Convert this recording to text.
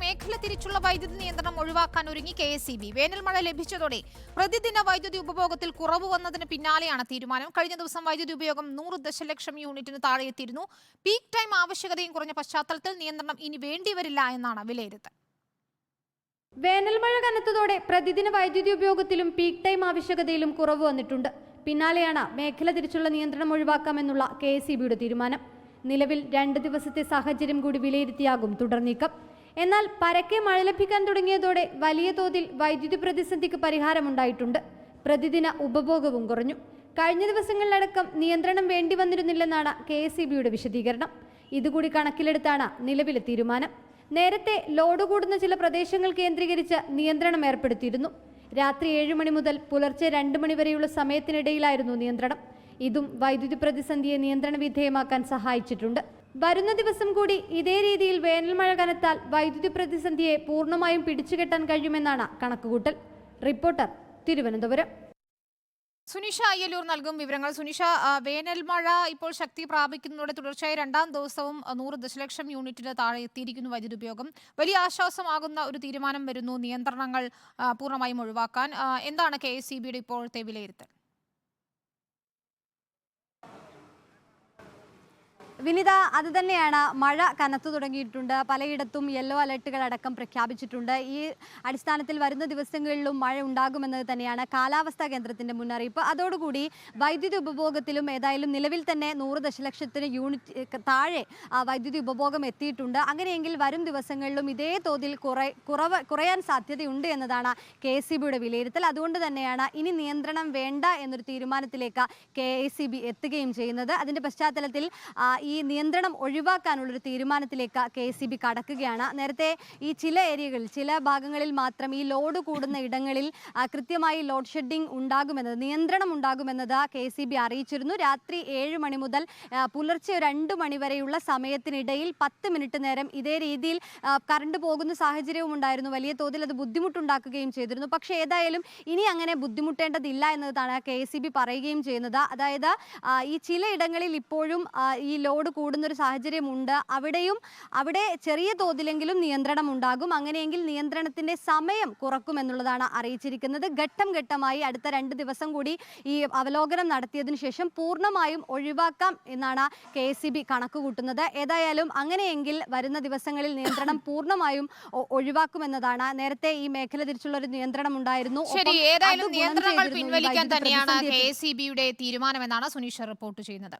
മേഖല തിരിച്ചുള്ള വൈദ്യുതി നിയന്ത്രണം ഒഴിവാക്കാൻ ഒരുങ്ങി KSEB. വേനൽ മഴ ലഭിച്ചതോടെ പ്രതിദിന വൈദ്യുതി ഉപഭോഗത്തിൽ കുറവ് വന്നതിന് പിന്നാലെയാണ് തീരുമാനം. കഴിഞ്ഞ ദിവസം വൈദ്യുതി ഉപയോഗം 100 ദശലക്ഷം യൂണിറ്റിന് താഴെ എത്തിയിരുന്നു. പീക്ക് ടൈം ആവശ്യകതയും കുറഞ്ഞ പശ്ചാത്തലത്തിൽ നിയന്ത്രണം ഇനി വേണ്ടിവരില്ല എന്നാണ് വിലയിരുത്തൽ. വേനൽ മഴ കനത്തതോടെ പ്രതിദിന വൈദ്യുതി ഉപയോഗത്തിലും പീക്ക് ടൈം ആവശ്യകതയിലും കുറവ് വന്നിട്ടുണ്ട്. പിന്നാലെയാണ് മേഖല തിരിച്ചുള്ള നിയന്ത്രണം ഒഴിവാക്കാമെന്നുള്ള KSEBയുടെ തീരുമാനം. നിലവിൽ 2 ദിവസത്തെ സാഹചര്യം കൂടി വിലയിരുത്തിയാകും തുടർ നീക്കം. എന്നാൽ പരക്കെ മഴ ലഭിക്കാൻ തുടങ്ങിയതോടെ വലിയ തോതിൽ വൈദ്യുതി പ്രതിസന്ധിക്ക് പരിഹാരമുണ്ടായിട്ടുണ്ട്. പ്രതിദിന ഉപഭോഗവും കുറഞ്ഞു. കഴിഞ്ഞ ദിവസങ്ങളിലടക്കം നിയന്ത്രണം വേണ്ടി വന്നിരുന്നില്ലെന്നാണ് KSEBയുടെ വിശദീകരണം. ഇതുകൂടി കണക്കിലെടുത്താണ് നിലവിലെ തീരുമാനം. നേരത്തെ ലോഡ് കൂടുന്ന ചില പ്രദേശങ്ങൾ കേന്ദ്രീകരിച്ച് നിയന്ത്രണം ഏർപ്പെടുത്തിയിരുന്നു. രാത്രി 7 മണി മുതൽ പുലർച്ചെ 2 മണി വരെയുള്ള സമയത്തിനിടയിലായിരുന്നു നിയന്ത്രണം. ഇതും വൈദ്യുതി പ്രതിസന്ധിയെ നിയന്ത്രണ വിധേയമാക്കാൻ സഹായിച്ചിട്ടുണ്ട്. വരുന്ന ദിവസം കൂടി ഇതേ രീതിയിൽ വേനൽ മഴ കനത്താൽ വൈദ്യുതി പ്രതിസന്ധിയെ പൂർണ്ണമായും പിടിച്ചുകെട്ടാൻ കഴിയുമെന്നാണ് കണക്കുകൂട്ടൽ. റിപ്പോർട്ടർ, തിരുവനന്തപുരം. സുനിഷ അയ്യലൂർ നൽകും വിവരങ്ങൾ. സുനിഷ, വേനൽ മഴ ഇപ്പോൾ ശക്തി പ്രാപിക്കുന്നതോടെ തുടർച്ചയായ 2ാം ദിവസവും 100 ദശലക്ഷം യൂണിറ്റിന് താഴെ എത്തിയിരിക്കുന്നു വൈദ്യുതി ഉപയോഗം. വലിയ ആശ്വാസമാകുന്ന ഒരു തീരുമാനം വരുന്നു, നിയന്ത്രണങ്ങൾ പൂർണ്ണമായും ഒഴിവാക്കാൻ. എന്താണ് KSEBയുടെ ഇപ്പോഴത്തെ വിലയിരുത്തൽ? വിനിത, അതുതന്നെയാണ്. മഴ കനത്തു തുടങ്ങിയിട്ടുണ്ട്. പലയിടത്തും യെല്ലോ അലർട്ടുകൾ അടക്കം പ്രഖ്യാപിച്ചിട്ടുണ്ട്. ഈ അടിസ്ഥാനത്തിൽ വരുന്ന ദിവസങ്ങളിലും മഴ ഉണ്ടാകുമെന്നത് തന്നെയാണ് കാലാവസ്ഥാ കേന്ദ്രത്തിന്റെ മുന്നറിയിപ്പ്. അതോടുകൂടി വൈദ്യുതി ഉപഭോഗത്തിലും ഏതായാലും നിലവിൽ തന്നെ 100 ദശലക്ഷത്തിന് യൂണിറ്റ് താഴെ വൈദ്യുതി ഉപഭോഗം എത്തിയിട്ടുണ്ട്. അങ്ങനെയെങ്കിൽ വരും ദിവസങ്ങളിലും ഇതേ തോതിൽ കുറയാൻ സാധ്യതയുണ്ട് എന്നതാണ് KSEBയുടെ വിലയിരുത്തൽ. അതുകൊണ്ട് തന്നെയാണ് ഇനി നിയന്ത്രണം വേണ്ട എന്നൊരു തീരുമാനത്തിലേക്ക് KSEB എത്തുകയും ചെയ്യുന്നത്. അതിന്റെ പശ്ചാത്തലത്തിൽ ഈ നിയന്ത്രണം ഒഴിവാക്കാനുള്ളൊരു തീരുമാനത്തിലേക്ക് KSEB കടക്കുകയാണ്. നേരത്തെ ഈ ചില ഏരിയകളിൽ, ചില ഭാഗങ്ങളിൽ മാത്രം ഈ ലോഡ് കൂടുന്ന ഇടങ്ങളിൽ കൃത്യമായി ലോഡ് ഷെഡിംഗ് ഉണ്ടാകുമെന്നത്, നിയന്ത്രണം ഉണ്ടാകുമെന്നത് KSEB അറിയിച്ചിരുന്നു. രാത്രി 7 മണി മുതൽ പുലർച്ചെ 2 മണി വരെയുള്ള സമയത്തിനിടയിൽ 10 മിനിറ്റ് നേരം ഇതേ രീതിയിൽ കറണ്ട് പോകുന്ന സാഹചര്യവും ഉണ്ടായിരുന്നു. വലിയ തോതിൽ അത് ബുദ്ധിമുട്ടുണ്ടാക്കുകയും ചെയ്തിരുന്നു. പക്ഷേ ഏതായാലും ഇനി അങ്ങനെ ബുദ്ധിമുട്ടേണ്ടതില്ല എന്നതാണ് KSEB പറയുകയും ചെയ്യുന്നത്. അതായത് ഈ ചിലയിടങ്ങളിൽ ഇപ്പോഴും ഈ ലോഡ് കൂടുന്നൊരു സാഹചര്യമുണ്ട്. അവിടെ ചെറിയ തോതിലെങ്കിലും നിയന്ത്രണം ഉണ്ടാകും. അങ്ങനെയെങ്കിൽ നിയന്ത്രണത്തിന്റെ സമയം കുറക്കുമെന്നുള്ളതാണ് അറിയിച്ചിരിക്കുന്നത്. ഘട്ടം ഘട്ടമായി അടുത്ത 2 ദിവസം കൂടി ഈ അവലോകനം നടത്തിയതിനു ശേഷം പൂർണ്ണമായും ഒഴിവാക്കാം എന്നാണ് KSEB കണക്കുകൂട്ടുന്നത്. ഏതായാലും അങ്ങനെയെങ്കിൽ വരുന്ന ദിവസങ്ങളിൽ നിയന്ത്രണം പൂർണ്ണമായും ഒഴിവാക്കുമെന്നതാണ്. നേരത്തെ ഈ മേഖല തിരിച്ചുള്ള ഒരു നിയന്ത്രണം ഉണ്ടായിരുന്നു. ശരി, ഏതായാലും നിയന്ത്രണങ്ങൾ പിൻവലിക്കാൻ തന്നെയാണ് KSEBയുടെ തീരുമാനമെന്നാണ് സുനീഷ റിപ്പോർട്ട് ചെയ്യുന്നത്.